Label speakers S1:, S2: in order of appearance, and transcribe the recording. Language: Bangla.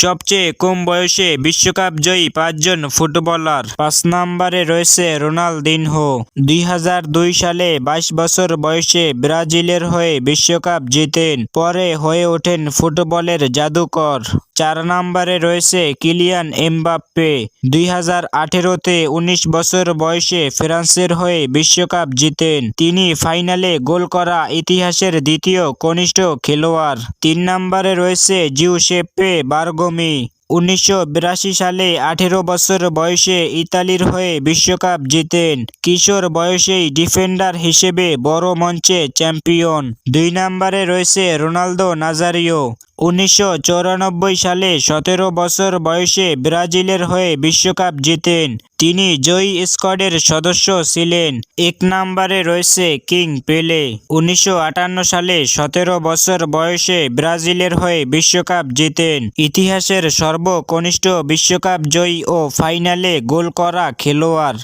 S1: সবচেয়ে কম বয়সে বিশ্বকাপ জয়ী 5 জন ফুটবলার। 5 নম্বরে রয়েছে রোনালদিনহো। 2002 সালে 22 বছর বয়সে ব্রাজিলের হয়ে বিশ্বকাপ জিতেন। পরে হয়ে ওঠেন ফুটবলের জাদুকর। 4 নম্বরে রয়েছে কিলিয়ান এমবাপ্পে। 2018-তে 19 বছর বয়সে ফ্রান্সের হয়ে বিশ্বকাপ জিতেন। তিনি ফাইনালে গোল করা ইতিহাসের দ্বিতীয় কনিষ্ঠ খেলোয়াড়। 3 নম্বরে রয়েছে জিউসেপ্পে বারগোমি। 1982 সালে 18 বছর বয়সে ইতালির হয়ে বিশ্বকাপ জিতেন। কিশোর বয়সেই ডিফেন্ডার হিসেবে বড় মঞ্চে চ্যাম্পিয়ন। 2 নম্বরে রয়েছে রোনালদো নাজারিও। 1994 সালে 17 বছর বয়সে ব্রাজিলের হয়ে বিশ্বকাপ জিতেন। তিনি জয়ী স্কোয়াডের সদস্য ছিলেন। 1 নম্বরে রয়েছে কিং পেলে। 1958 সালে 17 বছর বয়সে ব্রাজিলের হয়ে বিশ্বকাপ জিতেন। ইতিহাসের সর্বকনিষ্ঠ বিশ্বকাপ জয়ী ও ফাইনালে গোল করা খেলোয়াড়।